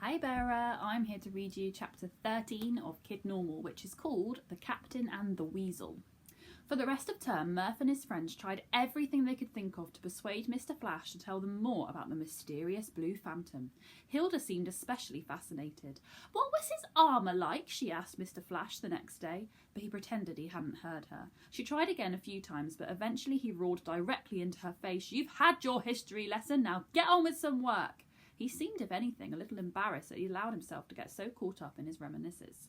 Hi Bera, I'm here to read you chapter 13 of Kid Normal, which is called The Captain and the Weasel. For the rest of term, Murph and his friends tried everything they could think of to persuade Mr. Flash to tell them more about the mysterious Blue Phantom. Hilda seemed especially fascinated. What was his armour like? She asked Mr. Flash the next day, but he pretended he hadn't heard her. She tried again a few times, but eventually he roared directly into her face, "You've had your history lesson, now get on with some work." He seemed, if anything, a little embarrassed that he allowed himself to get so caught up in his reminiscences.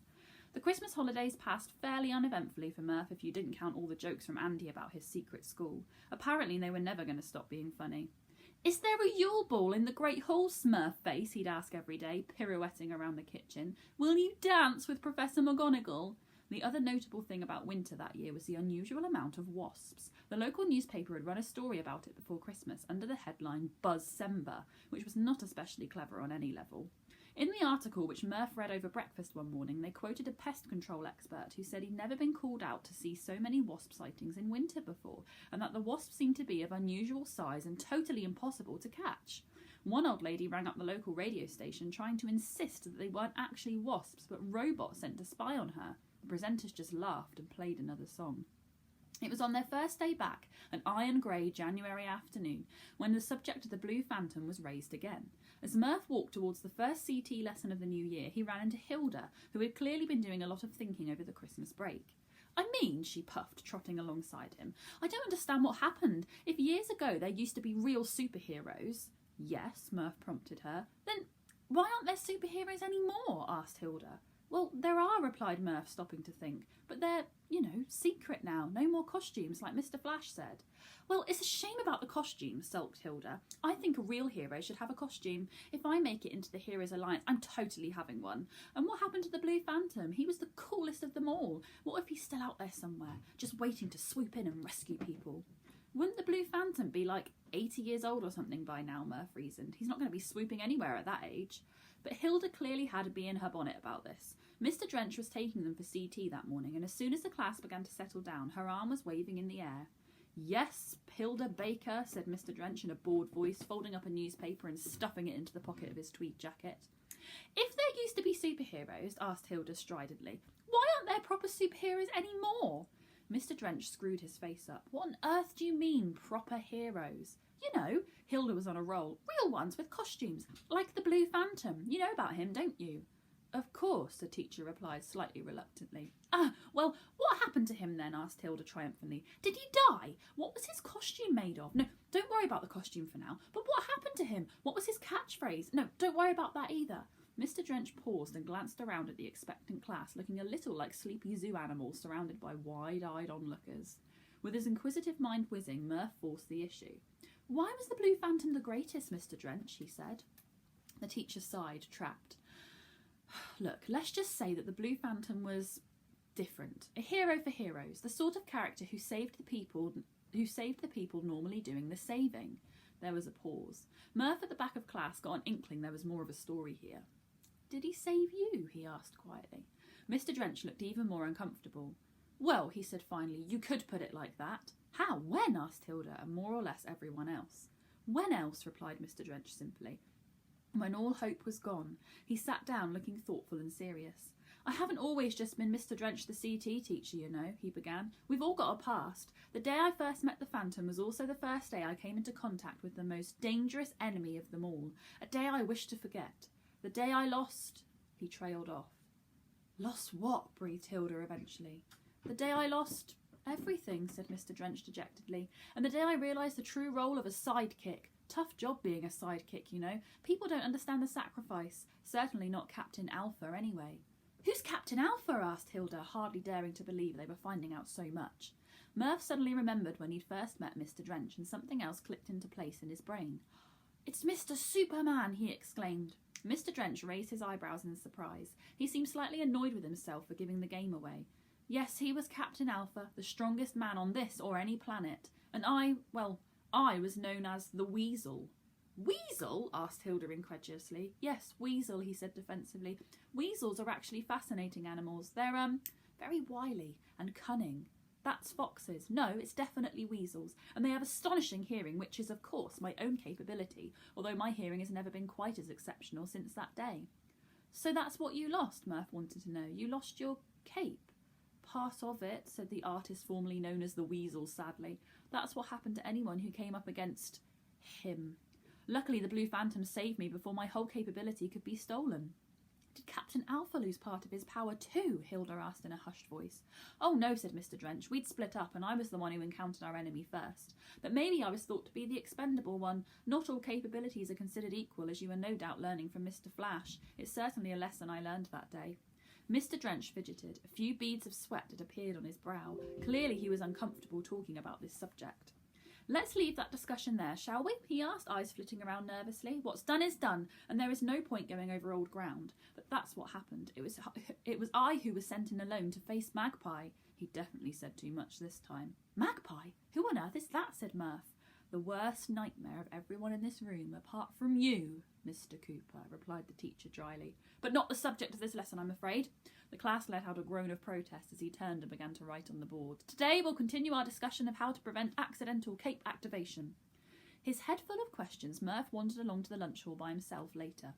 The Christmas holidays passed fairly uneventfully for Murph if you didn't count all the jokes from Andy about his secret school. Apparently they were never going to stop being funny. "Is there a Yule Ball in the Great Hall, Smurfface?" he'd ask every day, pirouetting around the kitchen. "Will you dance with Professor McGonagall?" The other notable thing about winter that year was the unusual amount of wasps. The local newspaper had run a story about it before Christmas under the headline Buzzcember, which was not especially clever on any level. In the article, which Murph read over breakfast one morning, they quoted a pest control expert who said he'd never been called out to see so many wasp sightings in winter before, and that the wasps seemed to be of unusual size and totally impossible to catch. One old lady rang up the local radio station trying to insist that they weren't actually wasps but robots sent to spy on her. The presenters just laughed and played another song. It was on their first day back, an iron-grey January afternoon, when the subject of the Blue Phantom was raised again. As Murph walked towards the first CT lesson of the new year, he ran into Hilda, who had clearly been doing a lot of thinking over the Christmas break. "I mean," she puffed, trotting alongside him, "I don't understand what happened. If years ago there used to be real superheroes—" "Yes," Murph prompted her. "Then why aren't there superheroes anymore?" asked Hilda. "Well, there are," replied Murph, stopping to think. "But they're, secret now. No more costumes, like Mr. Flash said." "Well, it's a shame about the costumes," sulked Hilda. "I think a real hero should have a costume. If I make it into the Heroes Alliance, I'm totally having one. And what happened to the Blue Phantom? He was the coolest of them all. What if he's still out there somewhere, just waiting to swoop in and rescue people?" "Wouldn't the Blue Phantom be like 80 years old or something by now?" Murph reasoned. "He's not going to be swooping anywhere at that age." But Hilda clearly had a bee in her bonnet about this. Mr. Drench was taking them for CT that morning, and as soon as the class began to settle down, her arm was waving in the air. "Yes, Hilda Baker," said Mr. Drench in a bored voice, folding up a newspaper and stuffing it into the pocket of his tweed jacket. "If there used to be superheroes," asked Hilda stridently, "why aren't there proper superheroes anymore?" Mr. Drench screwed his face up. "What on earth do you mean, proper heroes?" Hilda was on a roll. "Real ones with costumes, like the Blue Phantom. You know about him, don't you?" "Of course," the teacher replied slightly reluctantly. Well, what happened to him then?" asked Hilda triumphantly. "Did he die? What was his costume made of? No, don't worry about the costume for now. But what happened to him? What was his catchphrase? No, don't worry about that either." Mr. Drench paused and glanced around at the expectant class, looking a little like sleepy zoo animals surrounded by wide-eyed onlookers. With his inquisitive mind whizzing, Murph forced the issue. "Why was the Blue Phantom the greatest, Mr. Drench?" he said. The teacher sighed, trapped. "Look, let's just say that the Blue Phantom was different. A hero for heroes, the sort of character who saved the people normally doing the saving." There was a pause. Murph at the back of class got an inkling there was more of a story here. "Did he save you?" he asked quietly. Mr. Drench looked even more uncomfortable. "Well," he said finally, "you could put it like that." "How? When?" asked Hilda, and more or less everyone else. "When else?" replied Mr. Drench simply. When all hope was gone, he sat down looking thoughtful and serious. "I haven't always just been Mr. Drench the CT teacher, he began. "We've all got a past. The day I first met the Phantom was also the first day I came into contact with the most dangerous enemy of them all. A day I wish to forget. The day I lost—" He trailed off. "Lost what?" breathed Hilda eventually. "The day I lost everything," said Mr. Drench dejectedly. "And the day I realised the true role of a sidekick. Tough job being a sidekick, People don't understand the sacrifice. Certainly not Captain Alpha, anyway." "Who's Captain Alpha?" asked Hilda, hardly daring to believe they were finding out so much. Murph suddenly remembered when he'd first met Mr. Drench, and something else clicked into place in his brain. "It's Mr. Superman!" he exclaimed. Mr. Drench raised his eyebrows in surprise. He seemed slightly annoyed with himself for giving the game away. "Yes, he was Captain Alpha, the strongest man on this or any planet. And I was known as the Weasel." "Weasel?" asked Hilda incredulously. "Yes, Weasel," he said defensively. "Weasels are actually fascinating animals. They're, very wily and cunning. That's foxes. No, it's definitely weasels. And they have astonishing hearing, which is, of course, my own capability, although my hearing has never been quite as exceptional since that day." So that's what you lost, Murph wanted to know. You lost your cape. Part of it, said the artist formerly known as the Weasel sadly. That's what happened to anyone who came up against him. Luckily, the Blue Phantom saved me before my whole capability could be stolen. Did Captain Alpha lose part of his power too? Hilda asked in a hushed voice. Oh no, said Mr. Drench. We'd split up and I was the one who encountered our enemy first. But maybe I was thought to be the expendable one. Not all capabilities are considered equal, as you were no doubt learning from Mr. Flash. It's certainly a lesson I learned that day. Mr. Drench fidgeted. A few beads of sweat had appeared on his brow. Clearly he was uncomfortable talking about this subject. Let's leave that discussion there, shall we? He asked, eyes flitting around nervously. What's done is done, and there is no point going over old ground. But that's what happened. It was I who was sent in alone to face Magpie. He definitely said too much this time. Magpie? Who on earth is that? Said Murph. The worst nightmare of everyone in this room, apart from you, Mr. Cooper, replied the teacher dryly. But not the subject of this lesson, I'm afraid. The class let out a groan of protest as he turned and began to write on the board. Today we'll continue our discussion of how to prevent accidental cape activation. His head full of questions, Murph wandered along to the lunch hall by himself later.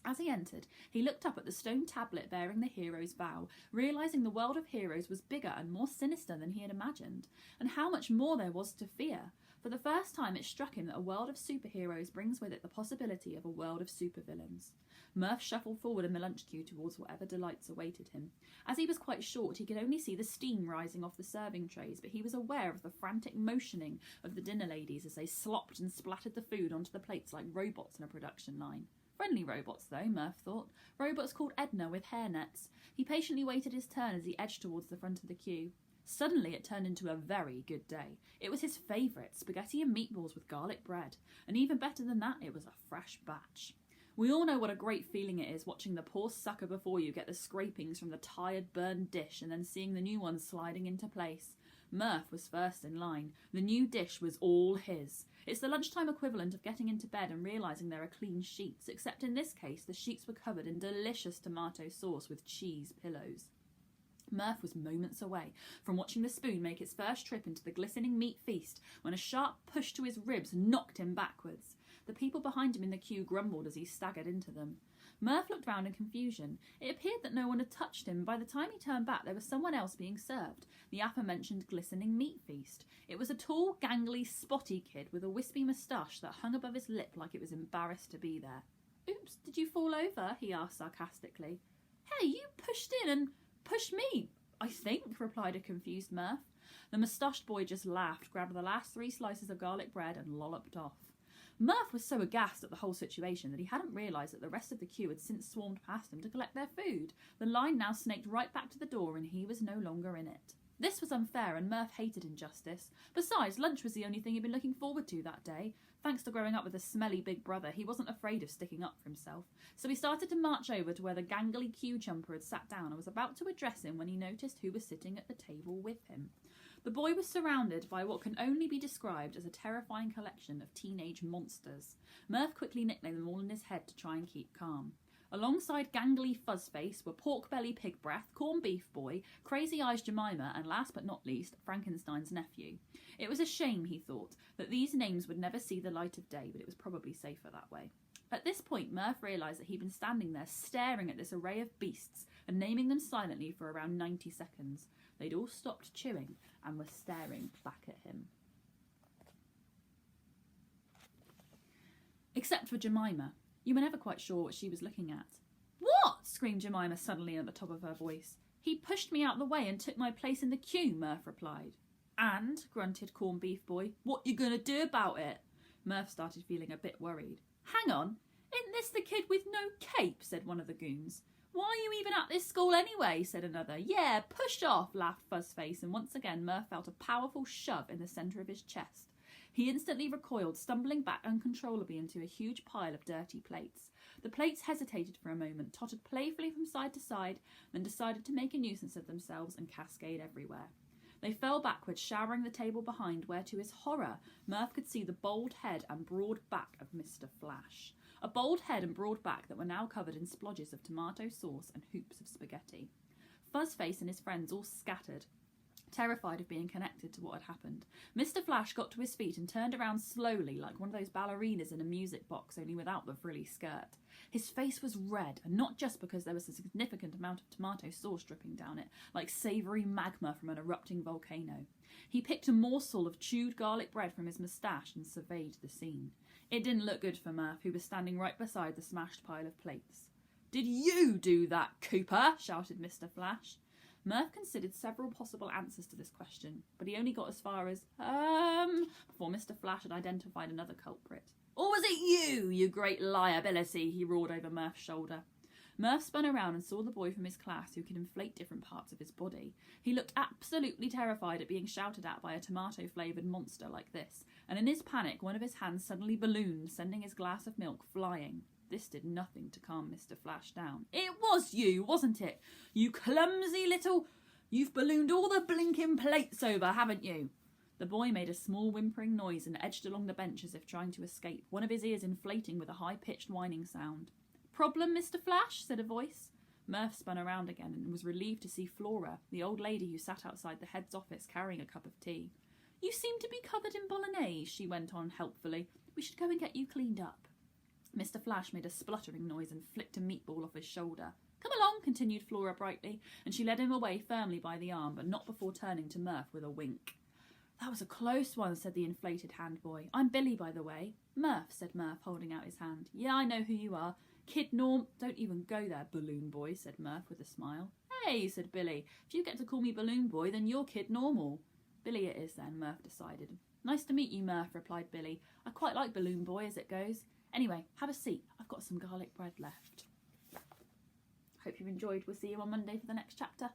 As he entered, he looked up at the stone tablet bearing the hero's vow, realising the world of heroes was bigger and more sinister than he had imagined, and how much more there was to fear. For the first time it struck him that a world of superheroes brings with it the possibility of a world of supervillains. Murph shuffled forward in the lunch queue towards whatever delights awaited him. As he was quite short, he could only see the steam rising off the serving trays, but he was aware of the frantic motioning of the dinner ladies as they slopped and splattered the food onto the plates like robots in a production line. Friendly robots, though, Murph thought. Robots called Edna with hairnets. He patiently waited his turn as he edged towards the front of the queue. Suddenly it turned into a very good day. It was his favourite, spaghetti and meatballs with garlic bread. And even better than that, it was a fresh batch. We all know what a great feeling it is watching the poor sucker before you get the scrapings from the tired, burned dish and then seeing the new one sliding into place. Murph was first in line. The new dish was all his. It's the lunchtime equivalent of getting into bed and realising there are clean sheets, except in this case the sheets were covered in delicious tomato sauce with cheese pillows. Murph was moments away from watching the spoon make its first trip into the glistening meat feast when a sharp push to his ribs knocked him backwards. The people behind him in the queue grumbled as he staggered into them. Murph looked round in confusion. It appeared that no one had touched him. By the time he turned back, there was someone else being served, the aforementioned glistening meat feast. It was a tall, gangly, spotty kid with a wispy moustache that hung above his lip like it was embarrassed to be there. Oops, did you fall over? He asked sarcastically. Hey, you pushed in and pushed me, I think, replied a confused Murph. The moustached boy just laughed, grabbed the last 3 slices of garlic bread and lolloped off. Murph was so aghast at the whole situation that he hadn't realised that the rest of the queue had since swarmed past him to collect their food. The line now snaked right back to the door and he was no longer in it. This was unfair and Murph hated injustice. Besides, lunch was the only thing he'd been looking forward to that day. Thanks to growing up with a smelly big brother, he wasn't afraid of sticking up for himself. So he started to march over to where the gangly queue jumper had sat down and was about to address him when he noticed who was sitting at the table with him. The boy was surrounded by what can only be described as a terrifying collection of teenage monsters. Murph quickly nicknamed them all in his head to try and keep calm. Alongside gangly Fuzzface were Porkbelly Pig Breath, Corned Beef Boy, Crazy Eyes Jemima, and last but not least, Frankenstein's nephew. It was a shame, he thought, that these names would never see the light of day, but it was probably safer that way. At this point, Murph realised that he'd been standing there staring at this array of beasts and naming them silently for around 90 seconds. They'd all stopped chewing and were staring back at him. Except for Jemima. You were never quite sure what she was looking at. What? Screamed Jemima suddenly at the top of her voice. He pushed me out the way and took my place in the queue, Murph replied. And, grunted Corned Beef Boy, what you gonna do about it? Murph started feeling a bit worried. Hang on, isn't this the kid with no cape? Said one of the goons. Why are you even at this school anyway? Said another. Yeah, push off, laughed Fuzzface, and once again Murph felt a powerful shove in the centre of his chest. He instantly recoiled, stumbling back uncontrollably into a huge pile of dirty plates. The plates hesitated for a moment, tottered playfully from side to side, then decided to make a nuisance of themselves and cascade everywhere. They fell backwards, showering the table behind, where to his horror Murph could see the bald head and broad back of Mr. Flash. A bald head and broad back that were now covered in splodges of tomato sauce and hoops of spaghetti. Fuzzface and his friends all scattered. terrified of being connected to what had happened. Mr. Flash got to his feet and turned around slowly like one of those ballerinas in a music box, only without the frilly skirt. His face was red, and not just because there was a significant amount of tomato sauce dripping down it, like savoury magma from an erupting volcano. He picked a morsel of chewed garlic bread from his moustache and surveyed the scene. It didn't look good for Murph, who was standing right beside the smashed pile of plates. "Did you do that, Cooper?" shouted Mr. Flash. Murph considered several possible answers to this question, but he only got as far as, before Mr. Flash had identified another culprit. "Or was it you, you great liability?" he roared over Murph's shoulder. Murph spun around and saw the boy from his class who could inflate different parts of his body. He looked absolutely terrified at being shouted at by a tomato-flavoured monster like this, and in his panic one of his hands suddenly ballooned, sending his glass of milk flying. This did nothing to calm Mr. Flash down. "It was you, wasn't it? You clumsy little... You've ballooned all the blinking plates over, haven't you?" The boy made a small whimpering noise and edged along the bench as if trying to escape, one of his ears inflating with a high-pitched whining sound. "Problem, Mr. Flash?" said a voice. Murph spun around again and was relieved to see Flora, the old lady who sat outside the head's office carrying a cup of tea. "You seem to be covered in bolognese," she went on helpfully. "We should go and get you cleaned up." Mr. Flash made a spluttering noise and flicked a meatball off his shoulder. "Come along," continued Flora brightly, and she led him away firmly by the arm, but not before turning to Murph with a wink. "That was a close one," said the inflated hand boy. "I'm Billy, by the way." "Murph," said Murph, holding out his hand. "Yeah, I know who you are. Kid Norm—" "Don't even go there, Balloon Boy," said Murph with a smile. "Hey," said Billy, "if you get to call me Balloon Boy, then you're Kid Normal." "Billy it is then," Murph decided. "Nice to meet you, Murph," replied Billy. "I quite like Balloon Boy as it goes. Anyway, have a seat. I've got some garlic bread left." Hope you enjoyed. We'll see you on Monday for the next chapter.